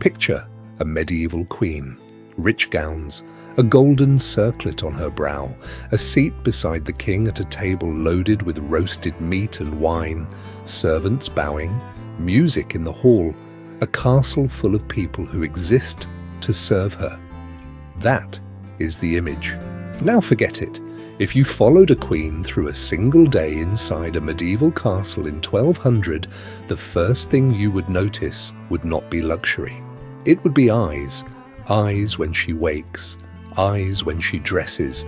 Picture a medieval queen, rich gowns, a golden circlet on her brow, a seat beside the king at a table loaded with roasted meat and wine, servants bowing, music in the hall, a castle full of people who exist to serve her. That is the image. Now forget it. If you followed a queen through a single day inside a medieval castle in 1200, the first thing you would notice would not be luxury. It would be eyes. Eyes when she wakes, eyes when she dresses,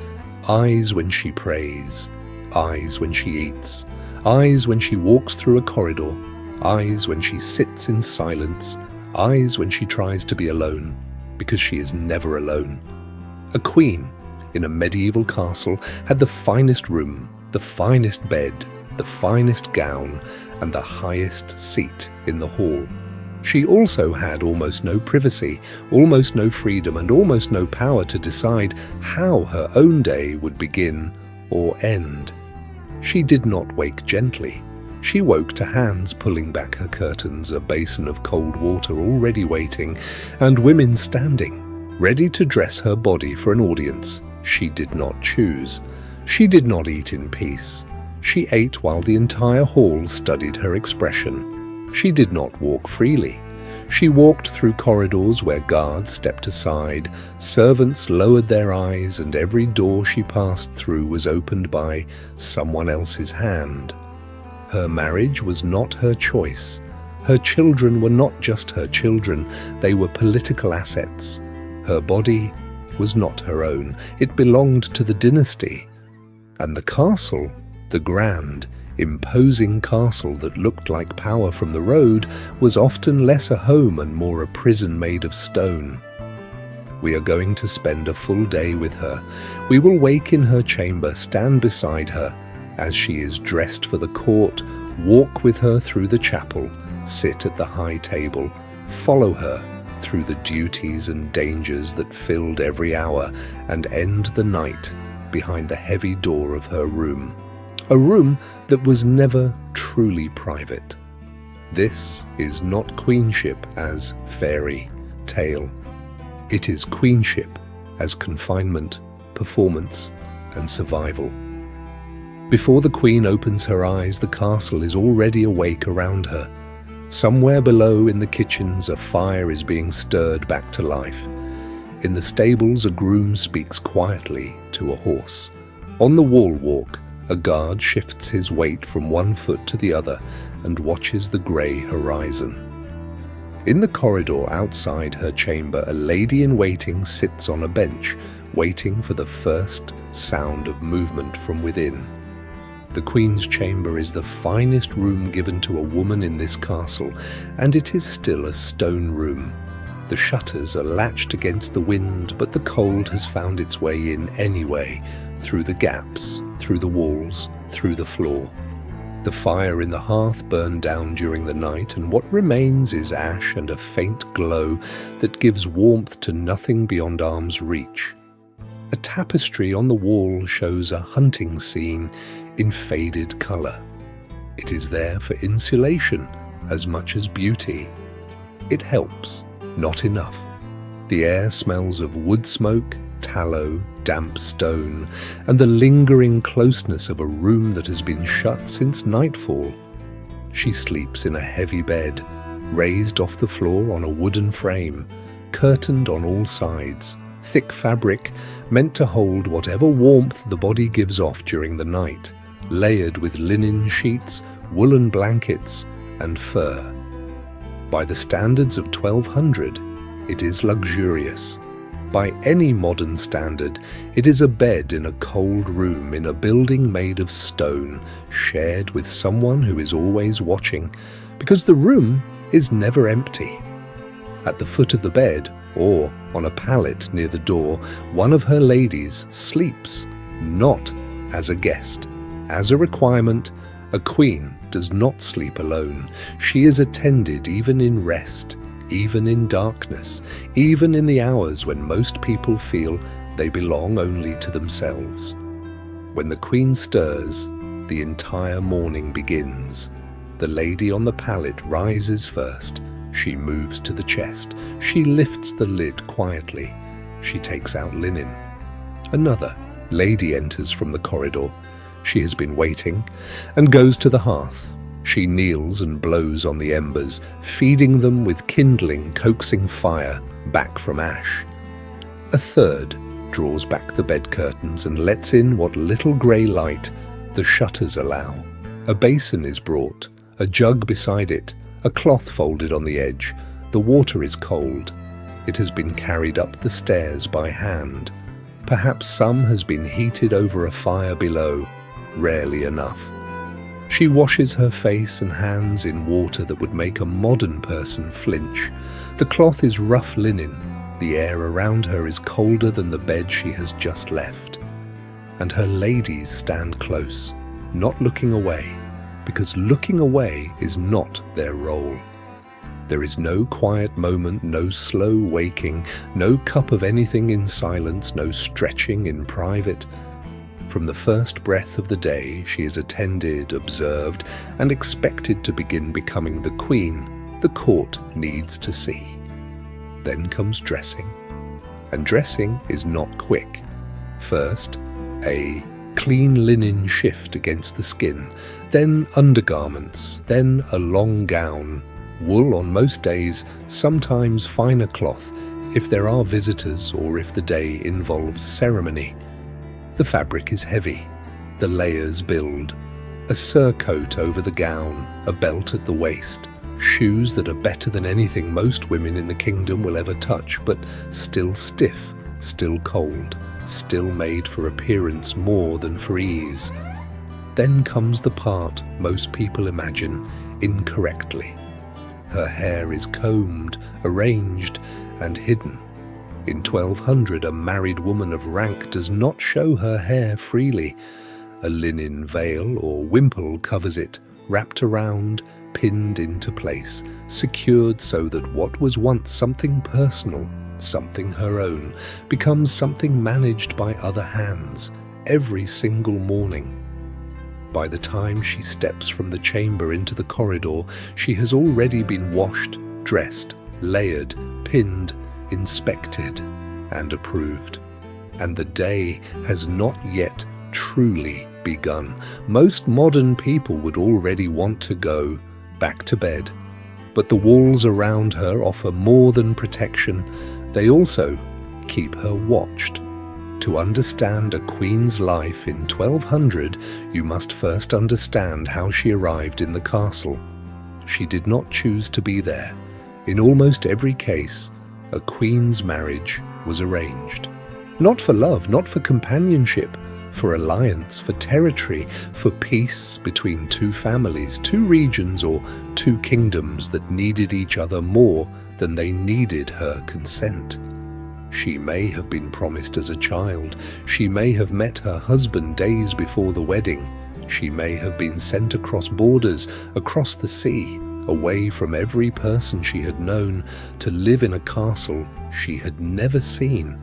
eyes when she prays, eyes when she eats, eyes when she walks through a corridor, eyes when she sits in silence, eyes when she tries to be alone, because she is never alone. A queen in a medieval castle had the finest room, the finest bed, the finest gown, and the highest seat in the hall. She also had almost no privacy, almost no freedom, and almost no power to decide how her own day would begin or end. She did not wake gently. She woke to hands pulling back her curtains, a basin of cold water already waiting, and women standing, ready to dress her body for an audience she did not choose. She did not eat in peace. She ate while the entire hall studied her expression. She did not walk freely. She walked through corridors where guards stepped aside, servants lowered their eyes, and every door she passed through was opened by someone else's hand. Her marriage was not her choice. Her children were not just her children, they were political assets. Her body was not her own. It belonged to the dynasty. And the castle, the grand, imposing castle that looked like power from the road, was often less a home and more a prison made of stone. We are going to spend a full day with her. We will wake in her chamber, stand beside her as she is dressed for the court, walk with her through the chapel, sit at the high table, follow her through the duties and dangers that filled every hour, and end the night behind the heavy door of her room. A room that was never truly private. This is not queenship as fairy tale. It is queenship as confinement, performance, and survival. Before the queen opens her eyes, the castle is already awake around her. Somewhere below in the kitchens, a fire is being stirred back to life. In the stables, a groom speaks quietly to a horse. On the wall walk, a guard shifts his weight from one foot to the other and watches the grey horizon. In the corridor outside her chamber, a lady in waiting sits on a bench, waiting for the first sound of movement from within. The Queen's chamber is the finest room given to a woman in this castle, and it is still a stone room. The shutters are latched against the wind, but the cold has found its way in anyway, through the gaps, through the walls, through the floor. The fire in the hearth burned down during the night, and what remains is ash and a faint glow that gives warmth to nothing beyond arm's reach. A tapestry on the wall shows a hunting scene in faded colour. It is there for insulation as much as beauty. It helps, not enough. The air smells of wood smoke, tallow, damp stone, and the lingering closeness of a room that has been shut since nightfall. She sleeps in a heavy bed, raised off the floor on a wooden frame, curtained on all sides, thick fabric meant to hold whatever warmth the body gives off during the night, layered with linen sheets, woolen blankets, and fur. By the standards of 1200, it is luxurious. By any modern standard, it is a bed in a cold room in a building made of stone, shared with someone who is always watching, because the room is never empty. At the foot of the bed, or on a pallet near the door, one of her ladies sleeps, not as a guest. As a requirement, a queen does not sleep alone. She is attended even in rest, even in darkness, even in the hours when most people feel they belong only to themselves. When the queen stirs, the entire morning begins. The lady on the pallet rises first. She moves to the chest. She lifts the lid quietly. She takes out linen. Another lady enters from the corridor. She has been waiting and goes to the hearth. She kneels and blows on the embers, feeding them with kindling, coaxing fire back from ash. A third draws back the bed curtains and lets in what little grey light the shutters allow. A basin is brought, a jug beside it, a cloth folded on the edge. The water is cold. It has been carried up the stairs by hand. Perhaps some has been heated over a fire below, rarely enough. She washes her face and hands in water that would make a modern person flinch. The cloth is rough linen. The air around her is colder than the bed she has just left. And her ladies stand close, not looking away, because looking away is not their role. There is no quiet moment, no slow waking, no cup of anything in silence, no stretching in private. From the first breath of the day, she is attended, observed, and expected to begin becoming the queen the court needs to see. Then comes dressing. And dressing is not quick. First, a clean linen shift against the skin, then undergarments, then a long gown, wool on most days, sometimes finer cloth if there are visitors or if the day involves ceremony. The fabric is heavy, the layers build, a surcoat over the gown, a belt at the waist, shoes that are better than anything most women in the kingdom will ever touch, but still stiff, still cold, still made for appearance more than for ease. Then comes the part most people imagine incorrectly. Her hair is combed, arranged, and hidden. In 1200, a married woman of rank does not show her hair freely. A linen veil or wimple covers it, wrapped around, pinned into place, secured so that what was once something personal, something her own, becomes something managed by other hands every single morning. By the time she steps from the chamber into the corridor, she has already been washed, dressed, layered, pinned, inspected, and approved. And the day has not yet truly begun. Most modern people would already want to go back to bed. But the walls around her offer more than protection. They also keep her watched. To understand a queen's life in 1200, you must first understand how she arrived in the castle. She did not choose to be there. In almost every case, a queen's marriage was arranged. Not for love, not for companionship, for alliance, for territory, for peace between two families, two regions, or two kingdoms that needed each other more than they needed her consent. She may have been promised as a child. She may have met her husband days before the wedding. She may have been sent across borders, across the sea, away from every person she had known, to live in a castle she had never seen,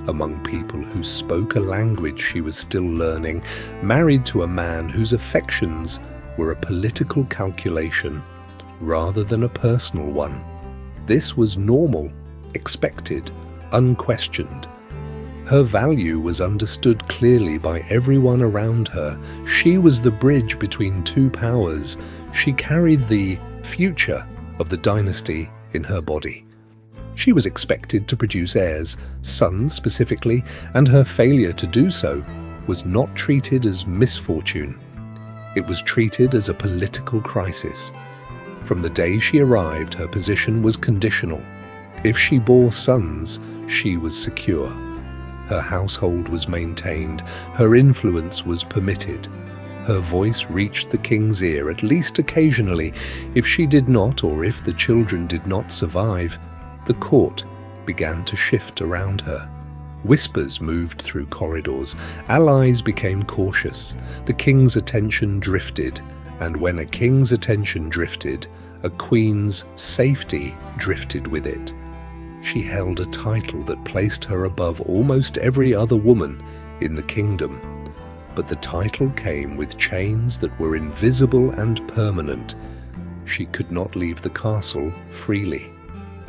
among people who spoke a language she was still learning, married to a man whose affections were a political calculation rather than a personal one. This was normal, expected, unquestioned. Her value was understood clearly by everyone around her. She was the bridge between two powers. She carried the future of the dynasty in her body. She was expected to produce heirs, sons specifically, and her failure to do so was not treated as misfortune. It was treated as a political crisis. From the day she arrived, her position was conditional. If she bore sons, she was secure. Her household was maintained. Her influence was permitted. Her voice reached the king's ear, at least occasionally. If she did not, or if the children did not survive, the court began to shift around her. Whispers moved through corridors. Allies became cautious. The king's attention drifted, and when a king's attention drifted, a queen's safety drifted with it. She held a title that placed her above almost every other woman in the kingdom. But the title came with chains that were invisible and permanent. she could not leave the castle freely.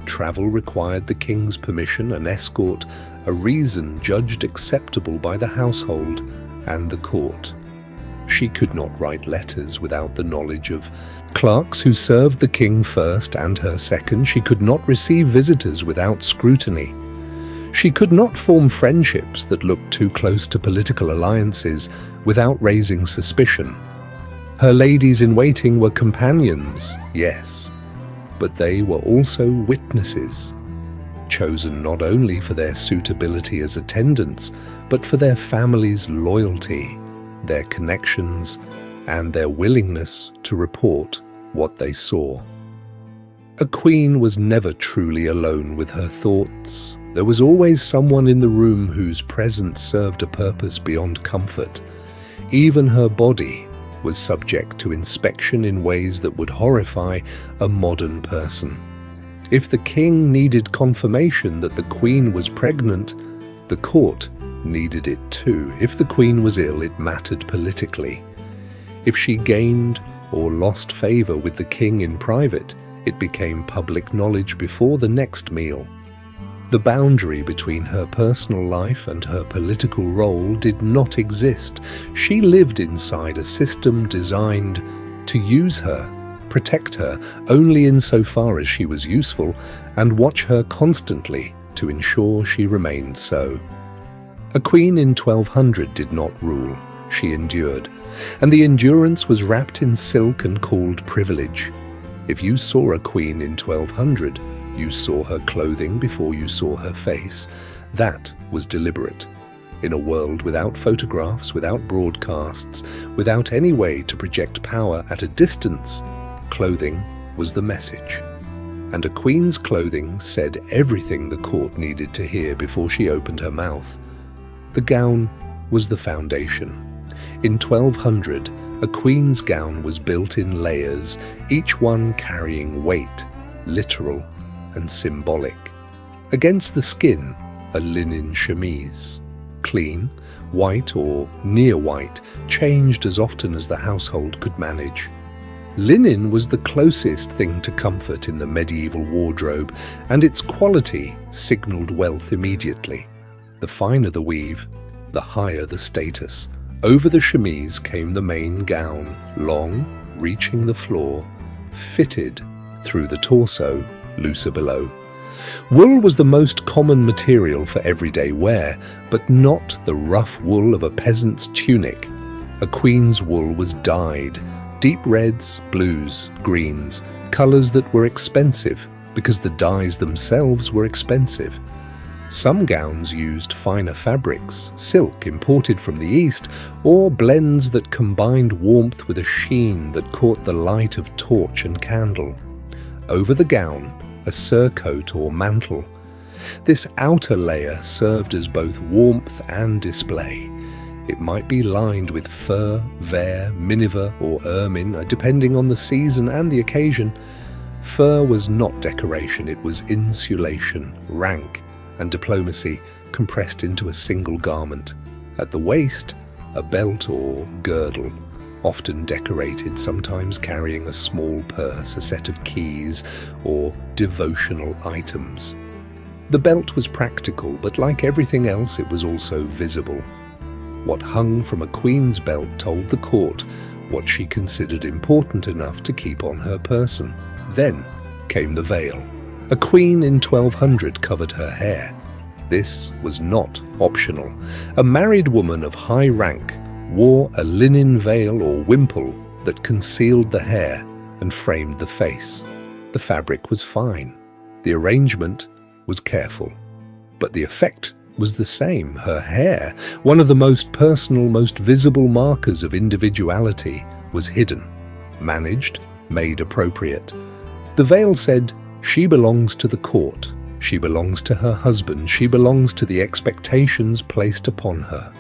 Travel required the king's permission, an escort, a reason judged acceptable by the household and the court. She could not write letters without the knowledge of clerks who served the king first and her second. She could not receive visitors without scrutiny. She could not form friendships that looked too close to political alliances without raising suspicion. Her ladies-in-waiting were companions, yes, but they were also witnesses, chosen not only for their suitability as attendants, but for their family's loyalty, their connections, and their willingness to report what they saw. A queen was never truly alone with her thoughts. There was always someone in the room whose presence served a purpose beyond comfort. Even her body was subject to inspection in ways that would horrify a modern person. If the king needed confirmation that the queen was pregnant, the court needed it too. If the queen was ill, it mattered politically. If she gained or lost favor with the king in private, it became public knowledge before the next meal. The boundary between her personal life and her political role did not exist. She lived inside a system designed to use her, protect her only insofar as she was useful, and watch her constantly to ensure she remained so. A queen in 1200 did not rule, she endured, and the endurance was wrapped in silk and called privilege. If you saw a queen in 1200, you saw her clothing before you saw her face. That was deliberate. In a world without photographs, without broadcasts, without any way to project power at a distance, clothing was the message. And a queen's clothing said everything the court needed to hear before she opened her mouth. The gown was the foundation. In 1200, a queen's gown was built in layers, each one carrying weight, literal and symbolic. Against the skin, a linen chemise. Clean, white or near white, changed as often as the household could manage. Linen was the closest thing to comfort in the medieval wardrobe, and its quality signaled wealth immediately. The finer the weave, the higher the status. Over the chemise came the main gown, long, reaching the floor, fitted through the torso, looser below. Wool was the most common material for everyday wear, but not the rough wool of a peasant's tunic. A queen's wool was dyed, deep reds, blues, greens, colors that were expensive because the dyes themselves were expensive. Some gowns used finer fabrics, silk imported from the East, or blends that combined warmth with a sheen that caught the light of torch and candle. Over the gown, a surcoat or mantle. This outer layer served as both warmth and display. It might be lined with fur, vair, miniver, or ermine, depending on the season and the occasion. Fur was not decoration, it was insulation, rank, and diplomacy compressed into a single garment. At the waist, a belt or girdle, often decorated, sometimes carrying a small purse, a set of keys, or devotional items. The belt was practical, but like everything else, it was also visible. What hung from a queen's belt told the court what she considered important enough to keep on her person. Then came the veil. A queen in 1200 covered her hair. This was not optional. A married woman of high rank wore a linen veil or wimple that concealed the hair and framed the face. The fabric was fine. The arrangement was careful. But the effect was the same. Her hair, one of the most personal, most visible markers of individuality, was hidden, managed, made appropriate. The veil said, she belongs to the court. She belongs to her husband. She belongs to the expectations placed upon her.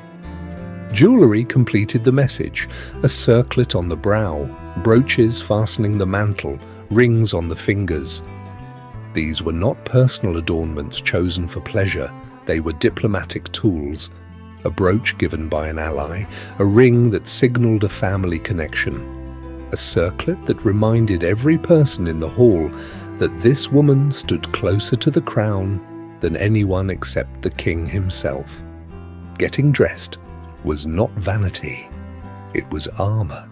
Jewelry completed the message, a circlet on the brow, brooches fastening the mantle, rings on the fingers. These were not personal adornments chosen for pleasure, they were diplomatic tools. A brooch given by an ally, a ring that signaled a family connection. a circlet that reminded every person in the hall that this woman stood closer to the crown than anyone except the king himself. Getting dressed was not vanity, it was armor.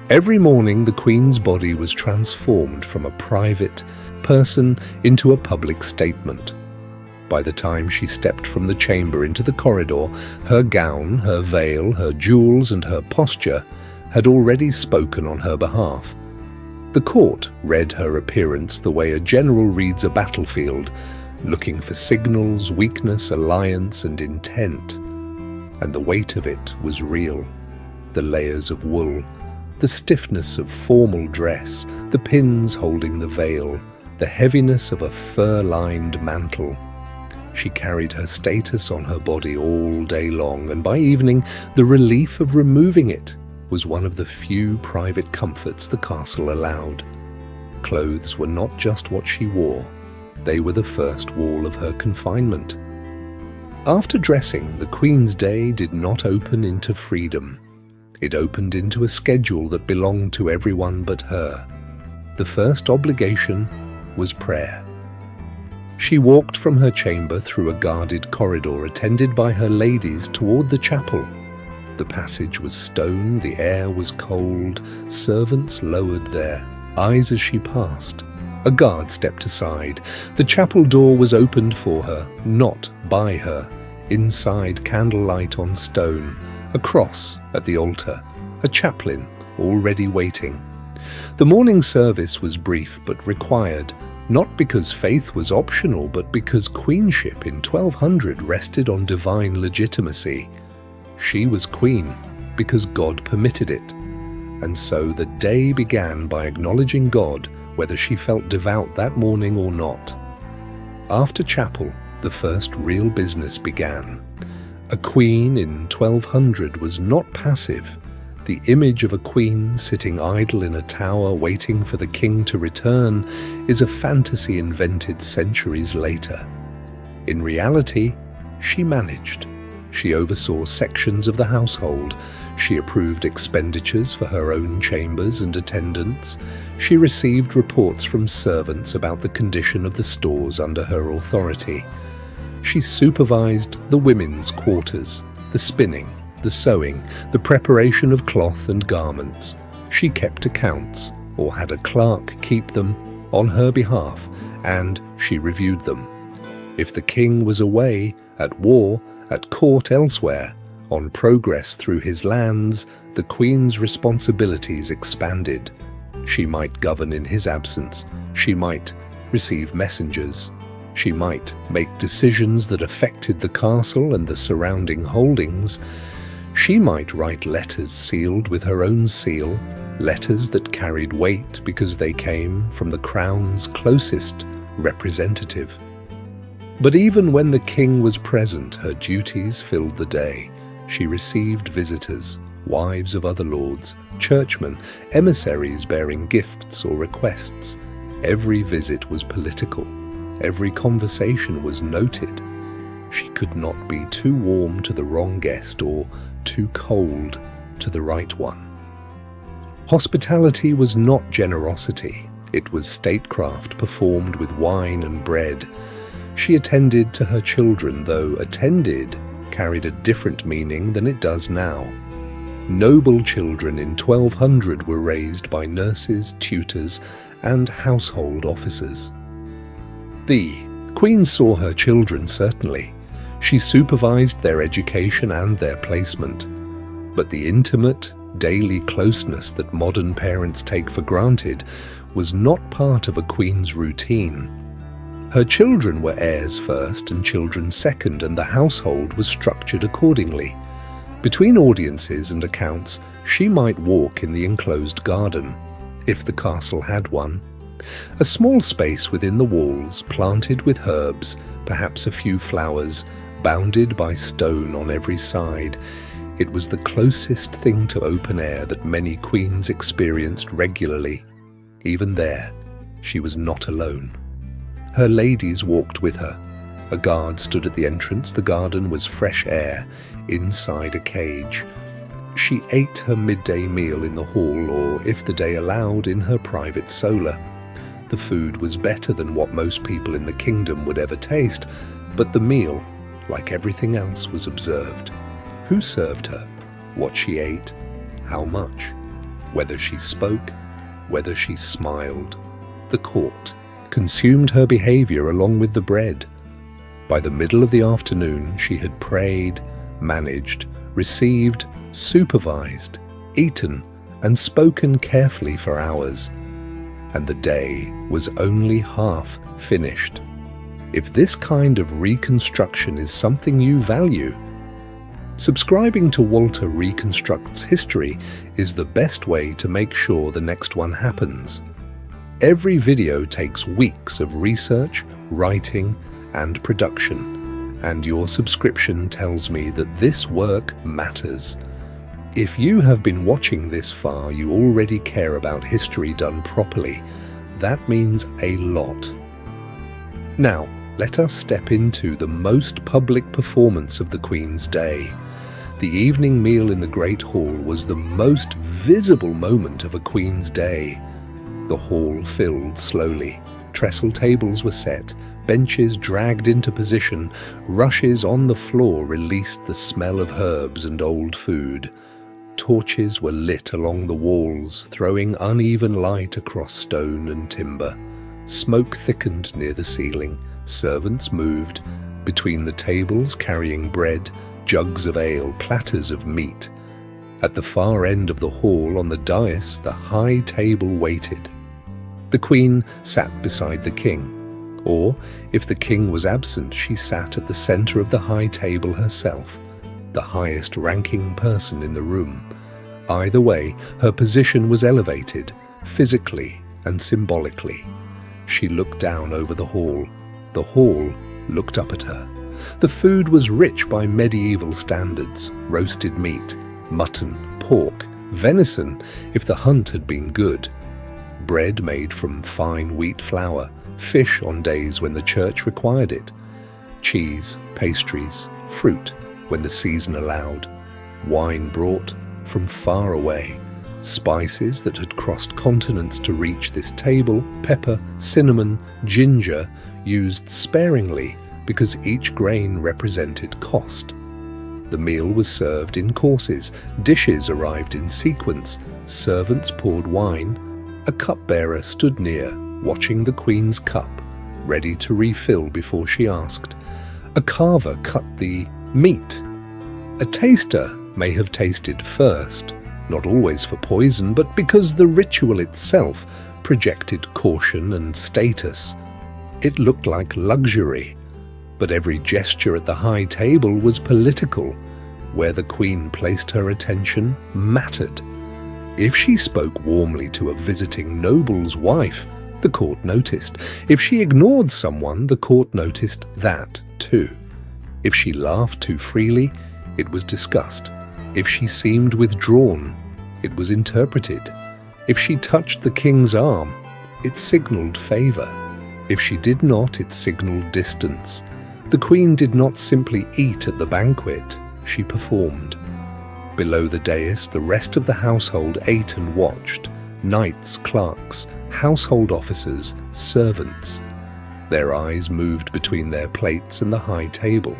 Every morning the queen's body was transformed from a private person into a public statement. By the time she stepped from the chamber into the corridor, her gown, her veil, her jewels, and her posture had already spoken on her behalf. The court read her appearance the way a general reads a battlefield, looking for signals, weakness, alliance, and intent. And the weight of it was real. The layers of wool, the stiffness of formal dress, the pins holding the veil, the heaviness of a fur-lined mantle. She carried her status on her body all day long, and by evening the relief of removing it was one of the few private comforts the castle allowed. Clothes were not just what she wore, they were the first wall of her confinement. After dressing, the Queen's day did not open into freedom. It opened into a schedule that belonged to everyone but her. The first obligation was prayer. She walked from her chamber through a guarded corridor attended by her ladies toward the chapel. The passage was stone, the air was cold, servants lowered their eyes as she passed. A guard stepped aside. The chapel door was opened for her, not by her. Inside, candlelight on stone, a cross at the altar, a chaplain already waiting. The morning service was brief but required, not because faith was optional, but because queenship in 1200 rested on divine legitimacy. She was queen because God permitted it. And so the day began by acknowledging God, whether she felt devout that morning or not. After chapel, the first real business began. A queen in 1200 was not passive. The image of a queen sitting idle in a tower waiting for the king to return is a fantasy invented centuries later. In reality, she managed. She oversaw sections of the household. She approved expenditures for her own chambers and attendants. She received reports from servants about the condition of the stores under her authority. She supervised the women's quarters, the spinning, the sewing, the preparation of cloth and garments. She kept accounts, or had a clerk keep them, on her behalf, and she reviewed them. If the king was away, at war, at court elsewhere, on progress through his lands, the queen's responsibilities expanded. She might govern in his absence. She might receive messengers. She might make decisions that affected the castle and the surrounding holdings. She might write letters sealed with her own seal, letters that carried weight because they came from the crown's closest representative. But even when the king was present, her duties filled the day. She received visitors, wives of other lords, churchmen, emissaries bearing gifts or requests. Every visit was political. Every conversation was noted. She could not be too warm to the wrong guest or too cold to the right one. Hospitality was not generosity. It was statecraft performed with wine and bread. She attended to her children, though attended carried a different meaning than it does now. Noble children in 1200 were raised by nurses, tutors, and household officers. The Queen saw her children, certainly. She supervised their education and their placement. But the intimate, daily closeness that modern parents take for granted was not part of a queen's routine. Her children were heirs first and children second, and the household was structured accordingly. Between audiences and accounts, she might walk in the enclosed garden, if the castle had one. A small space within the walls, planted with herbs, perhaps a few flowers, bounded by stone on every side. It was the closest thing to open air that many queens experienced regularly. Even there, she was not alone. Her ladies walked with her. A guard stood at the entrance. The garden was fresh air, inside a cage. She ate her midday meal in the hall, or if the day allowed, in her private solar. The food was better than what most people in the kingdom would ever taste, but the meal, like everything else, was observed. Who served her, what she ate, how much, whether she spoke, whether she smiled. The court consumed her behavior along with the bread. By the middle of the afternoon, she had prayed, managed, received, supervised, eaten, and spoken carefully for hours. And the day was only half finished. If this kind of reconstruction is something you value, subscribing to Walter Reconstructs History is the best way to make sure the next one happens. Every video takes weeks of research, writing, and production, and your subscription tells me that this work matters. If you have been watching this far, you already care about history done properly. That means a lot. Now, let us step into the most public performance of the Queen's day. The evening meal in the Great Hall was the most visible moment of a Queen's day. The hall filled slowly. Trestle tables were set, benches dragged into position, rushes on the floor released the smell of herbs and old food. Torches were lit along the walls, throwing uneven light across stone and timber. Smoke thickened near the ceiling. Servants moved between the tables carrying bread, jugs of ale, platters of meat. At the far end of the hall on the dais, the high table waited. The Queen sat beside the King, or if the King was absent, she sat at the center of the high table herself, the highest ranking person in the room. Either way, her position was elevated, physically and symbolically. She looked down over the hall. The hall looked up at her. The food was rich by medieval standards: roasted meat, mutton, pork, venison if the hunt had been good, bread made from fine wheat flour, fish on days when the church required it, cheese, pastries, fruit when the season allowed, wine brought from far away, spices that had crossed continents to reach this table, pepper, cinnamon, ginger, used sparingly because each grain represented cost. The meal was served in courses, dishes arrived in sequence, servants poured wine, a cupbearer stood near, watching the Queen's cup, ready to refill before she asked. A carver cut the meat. A taster may have tasted first, not always for poison, but because the ritual itself projected caution and status. It looked like luxury, but every gesture at the high table was political. Where the Queen placed her attention mattered. If she spoke warmly to a visiting noble's wife, the court noticed. If she ignored someone, the court noticed that too. If she laughed too freely, it was discussed. If she seemed withdrawn, it was interpreted. If she touched the King's arm, it signaled favor. If she did not, it signaled distance. The Queen did not simply eat at the banquet, she performed. Below the dais, the rest of the household ate and watched. Knights, clerks, household officers, servants. Their eyes moved between their plates and the high table.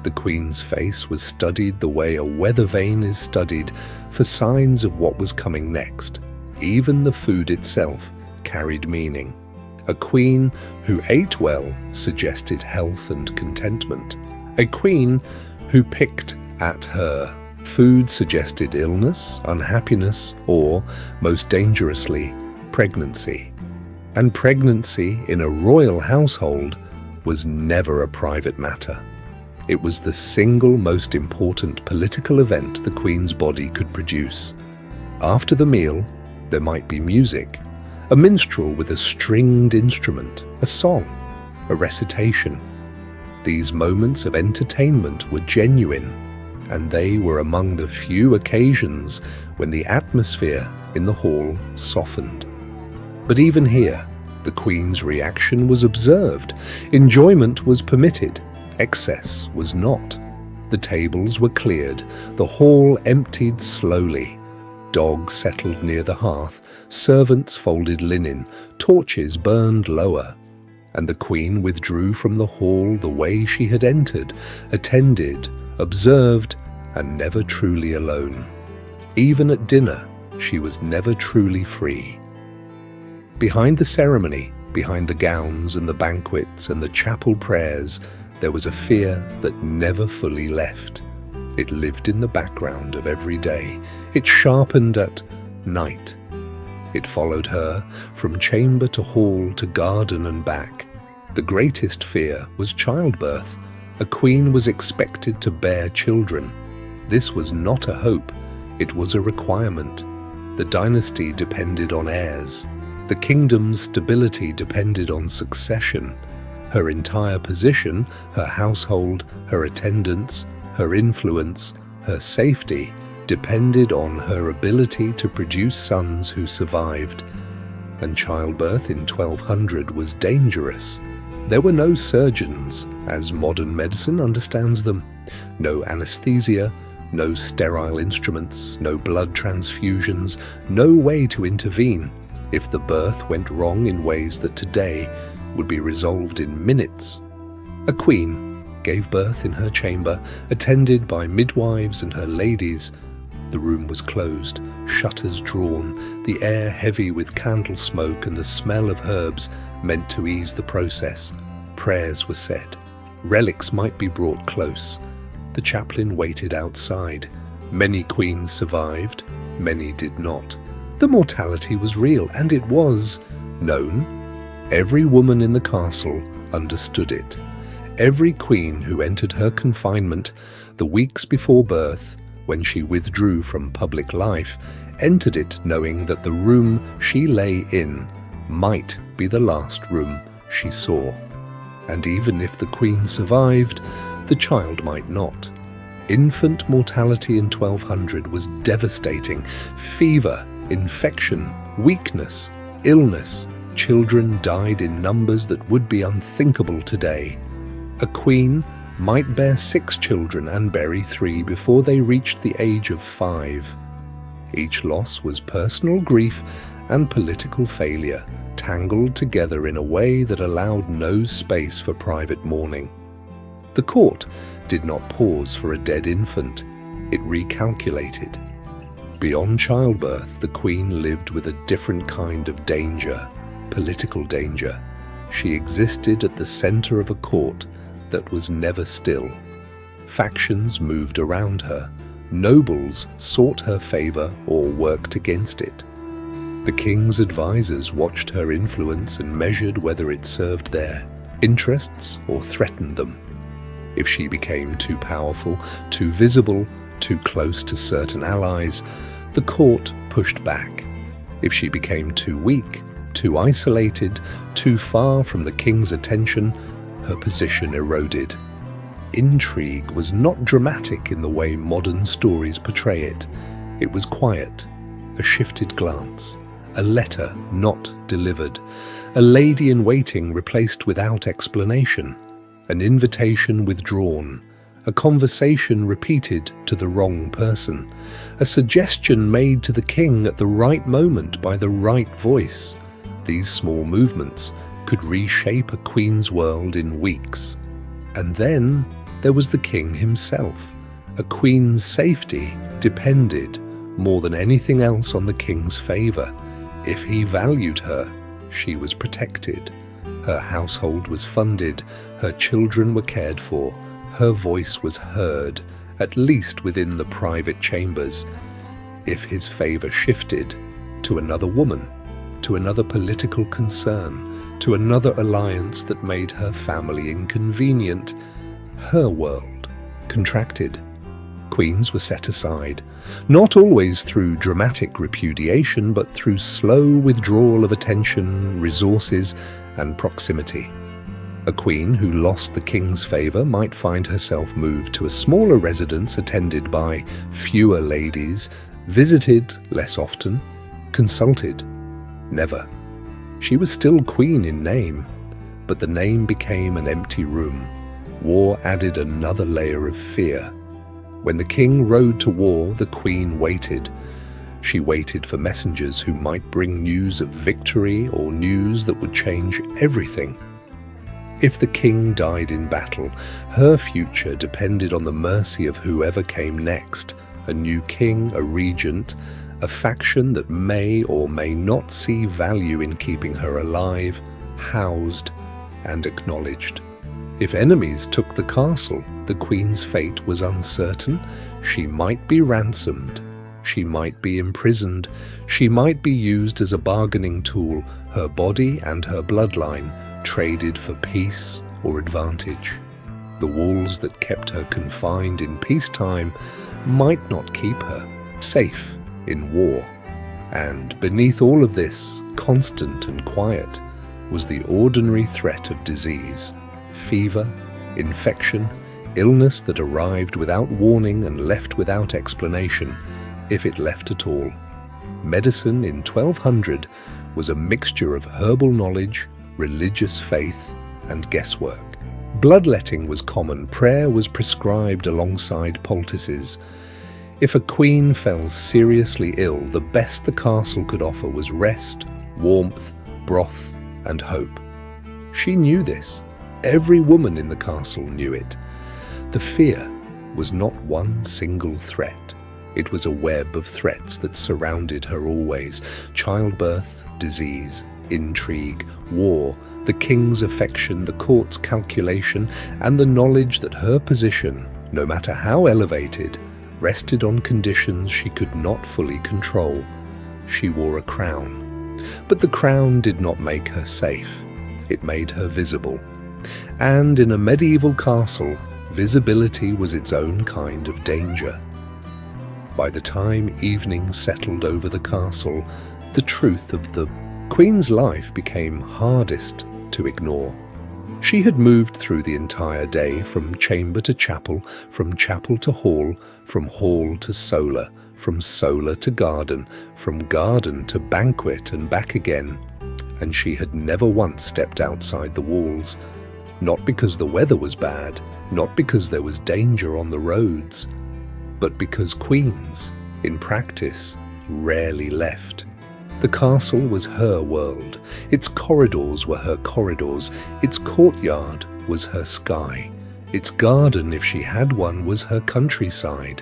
The Queen's face was studied the way a weather vane is studied for signs of what was coming next. Even the food itself carried meaning. A queen who ate well suggested health and contentment. A queen who picked at her food suggested illness, unhappiness, or, most dangerously, pregnancy. And pregnancy in a royal household was never a private matter. It was the single most important political event the Queen's body could produce. After the meal, there might be music, a minstrel with a stringed instrument, a song, a recitation. These moments of entertainment were genuine, and they were among the few occasions when the atmosphere in the hall softened. But even here, the Queen's reaction was observed. Enjoyment was permitted, excess was not. The tables were cleared, the hall emptied slowly. Dogs settled near the hearth, servants folded linen, torches burned lower. And the queen withdrew from the hall the way she had entered, attended, observed, and never truly alone. Even at dinner, she was never truly free. Behind the ceremony, behind the gowns and the banquets and the chapel prayers, there was a fear that never fully left. It lived in the background of every day. It sharpened at night. It followed her from chamber to hall to garden and back. The greatest fear was childbirth. A queen was expected to bear children. This was not a hope, it was a requirement. The dynasty depended on heirs. The kingdom's stability depended on succession. Her entire position, her household, her attendance, her influence, her safety depended on her ability to produce sons who survived. And childbirth in 1200 was dangerous. There were no surgeons, as modern medicine understands them, no anesthesia, no sterile instruments, no blood transfusions, no way to intervene if the birth went wrong in ways that today would be resolved in minutes. A queen gave birth in her chamber, attended by midwives and her ladies. The room was closed, shutters drawn, the air heavy with candle smoke and the smell of herbs meant to ease the process. Prayers were said. Relics might be brought close. The chaplain waited outside. Many queens survived, many did not. The mortality was real, and it was known. Every woman in the castle understood it. Every queen who entered her confinement the weeks before birth, when she withdrew from public life, entered it knowing that the room she lay in might be the last room she saw. And even if the queen survived, the child might not. Infant mortality in 1200 was devastating. Fever, infection, weakness, illness. Children died in numbers that would be unthinkable today. A queen might bear 6 children and bury 3 before they reached the age of 5. Each loss was personal grief and political failure, tangled together in a way that allowed no space for private mourning. The court did not pause for a dead infant. It recalculated. Beyond childbirth, the queen lived with a different kind of danger, political danger. She existed at the center of a court that was never still. Factions moved around her. Nobles sought her favor or worked against it. The king's advisors watched her influence and measured whether it served their interests or threatened them. If she became too powerful, too visible, too close to certain allies, the court pushed back. If she became too weak, too isolated, too far from the king's attention, her position eroded. Intrigue was not dramatic in the way modern stories portray it. It was quiet, a shifted glance, a letter not delivered, a lady-in-waiting replaced without explanation, an invitation withdrawn, a conversation repeated to the wrong person, a suggestion made to the king at the right moment by the right voice. These small movements could reshape a queen's world in weeks. And then there was the king himself. A queen's safety depended more than anything else on the king's favor. If he valued her, she was protected. Her household was funded, her children were cared for, her voice was heard, at least within the private chambers. If his favor shifted to another woman, to another political concern, to another alliance that made her family inconvenient, her world contracted. Queens were set aside, not always through dramatic repudiation, but through slow withdrawal of attention, resources, and proximity. A queen who lost the king's favor might find herself moved to a smaller residence attended by fewer ladies, visited less often, consulted never. She was still queen in name, but the name became an empty room. War added another layer of fear. When the king rode to war, the queen waited. She waited for messengers who might bring news of victory or news that would change everything. If the king died in battle, her future depended on the mercy of whoever came next, a new king, a regent, a faction that may or may not see value in keeping her alive, housed, and acknowledged. If enemies took the castle, the queen's fate was uncertain. She might be ransomed. She might be imprisoned. She might be used as a bargaining tool, her body and her bloodline traded for peace or advantage. The walls that kept her confined in peacetime might not keep her safe in war. And beneath all of this, constant and quiet, was the ordinary threat of disease, fever, infection, illness that arrived without warning and left without explanation, if it left at all. Medicine in 1200 was a mixture of herbal knowledge, religious faith, and guesswork. Bloodletting was common. Prayer was prescribed alongside poultices. If a queen fell seriously ill, the best the castle could offer was rest, warmth, broth, and hope. She knew this. Every woman in the castle knew it. The fear was not one single threat. It was a web of threats that surrounded her always. Childbirth, disease, intrigue, war, the king's affection, the court's calculation, and the knowledge that her position, no matter how elevated, rested on conditions she could not fully control. She wore a crown. But the crown did not make her safe. It made her visible. And in a medieval castle, visibility was its own kind of danger. By the time evening settled over the castle, the truth of the queen's life became hardest to ignore. She had moved through the entire day, from chamber to chapel, from chapel to hall, from hall to solar, from solar to garden, from garden to banquet and back again, and she had never once stepped outside the walls. Not because the weather was bad, not because there was danger on the roads, but because queens, in practice, rarely left. The castle was her world. Its corridors were her corridors. Its courtyard was her sky. Its garden, if she had one, was her countryside.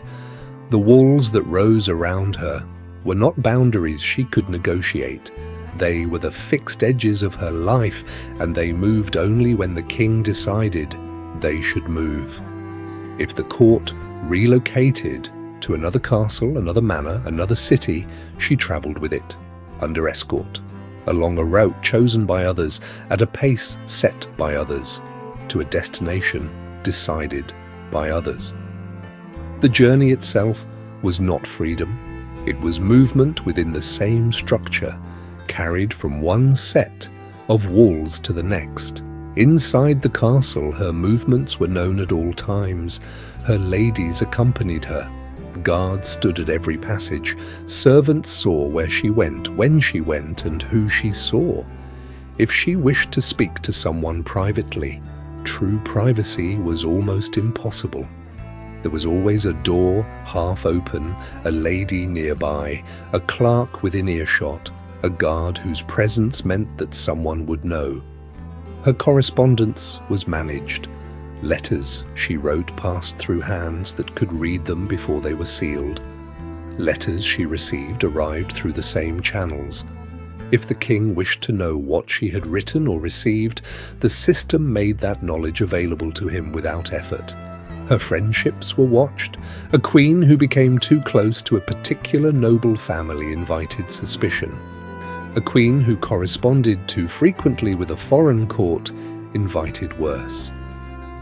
The walls that rose around her were not boundaries she could negotiate. They were the fixed edges of her life, and they moved only when the king decided they should move. If the court relocated to another castle, another manor, another city, she travelled with it, under escort, along a route chosen by others, at a pace set by others, to a destination decided by others. The journey itself was not freedom. It was movement within the same structure, carried from one set of walls to the next. Inside the castle, her movements were known at all times. Her ladies accompanied her. Guards stood at every passage. Servants saw where she went, when she went, and who she saw. If she wished to speak to someone privately, true privacy was almost impossible. There was always a door half open, a lady nearby, a clerk within earshot, a guard whose presence meant that someone would know. Her correspondence was managed. Letters she wrote passed through hands that could read them before they were sealed. Letters she received arrived through the same channels. If the king wished to know what she had written or received, the system made that knowledge available to him without effort. Her friendships were watched. A queen who became too close to a particular noble family invited suspicion. A queen who corresponded too frequently with a foreign court invited worse.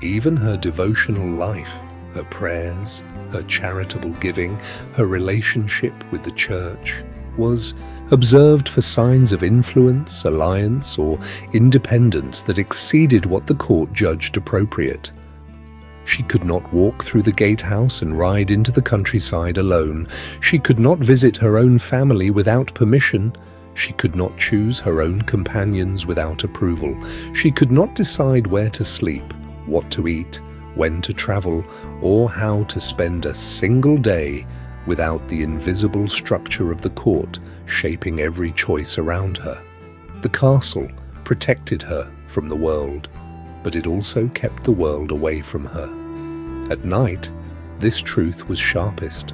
Even her devotional life, her prayers, her charitable giving, her relationship with the church was observed for signs of influence, alliance, or independence that exceeded what the court judged appropriate. She could not walk through the gatehouse and ride into the countryside alone. She could not visit her own family without permission. She could not choose her own companions without approval. She could not decide where to sleep what to eat, when to travel, or how to spend a single day without the invisible structure of the court shaping every choice around her. The castle protected her from the world, but it also kept the world away from her. At night, this truth was sharpest.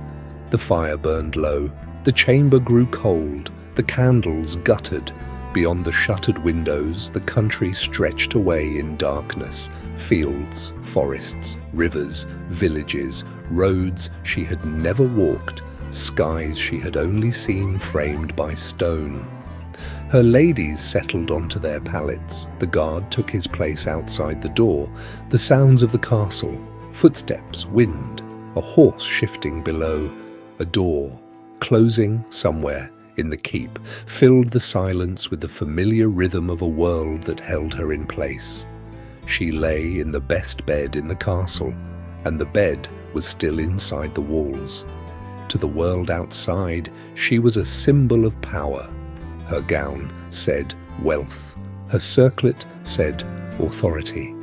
The fire burned low, the chamber grew cold, the candles guttered. Beyond the shuttered windows, the country stretched away in darkness. Fields, forests, rivers, villages, roads she had never walked, skies she had only seen framed by stone. Her ladies settled onto their pallets. The guard took his place outside the door. The sounds of the castle, footsteps, wind, a horse shifting below, a door closing somewhere in the keep, filled the silence with the familiar rhythm of a world that held her in place. She lay in the best bed in the castle, and the bed was still inside the walls. To the world outside, she was a symbol of power. Her gown said wealth. Her circlet said authority.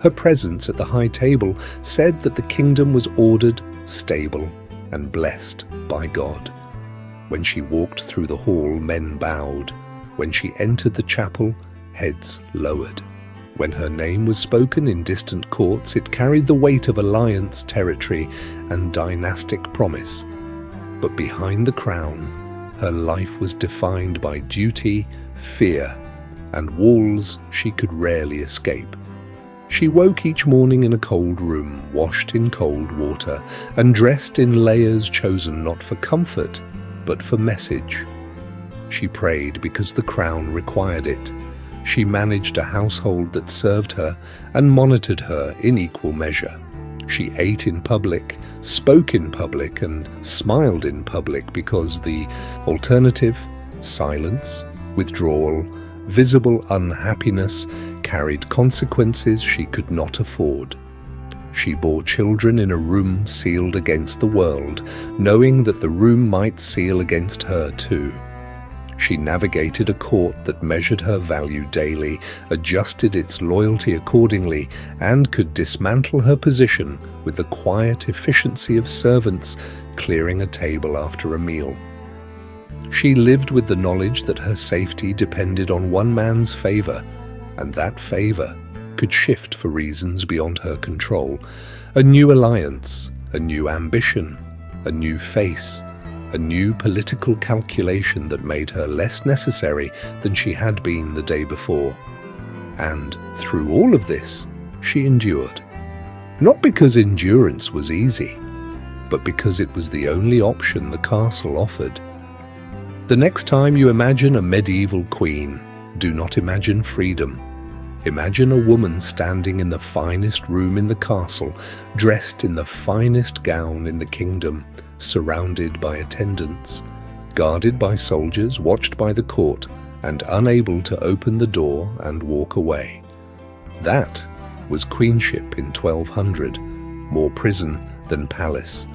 Her presence at the high table said that the kingdom was ordered, stable, and blessed by God. When she walked through the hall, men bowed. When she entered the chapel, heads lowered. When her name was spoken in distant courts, it carried the weight of alliance, territory, and dynastic promise. But behind the crown, her life was defined by duty, fear, and walls she could rarely escape. She woke each morning in a cold room, washed in cold water, and dressed in layers chosen not for comfort, but for message. She prayed because the crown required it. She managed a household that served her and monitored her in equal measure. She ate in public, spoke in public, and smiled in public because the alternative, silence, withdrawal, visible unhappiness, carried consequences she could not afford. She bore children in a room sealed against the world, knowing that the room might seal against her too. She navigated a court that measured her value daily, adjusted its loyalty accordingly, and could dismantle her position with the quiet efficiency of servants clearing a table after a meal. She lived with the knowledge that her safety depended on one man's favor, and that favor could shift for reasons beyond her control. A new alliance, a new ambition, a new face, a new political calculation that made her less necessary than she had been the day before. And through all of this, she endured. Not because endurance was easy, but because it was the only option the castle offered. The next time you imagine a medieval queen, do not imagine freedom. Imagine a woman standing in the finest room in the castle, dressed in the finest gown in the kingdom, surrounded by attendants, guarded by soldiers, watched by the court, and unable to open the door and walk away. That was queenship in 1200, more prison than palace.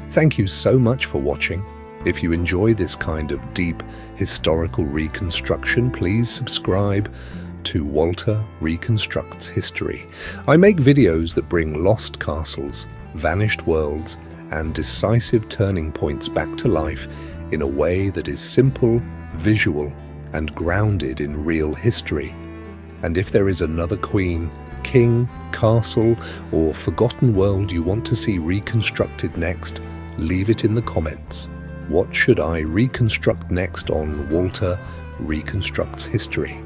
Thank you so much for watching. If you enjoy this kind of deep historical reconstruction, please subscribe to Walter Reconstructs History. I make videos that bring lost castles, vanished worlds, and decisive turning points back to life in a way that is simple, visual, and grounded in real history. And if there is another queen, king, castle, or forgotten world you want to see reconstructed next, leave it in the comments. What should I reconstruct next on Walter Reconstructs History?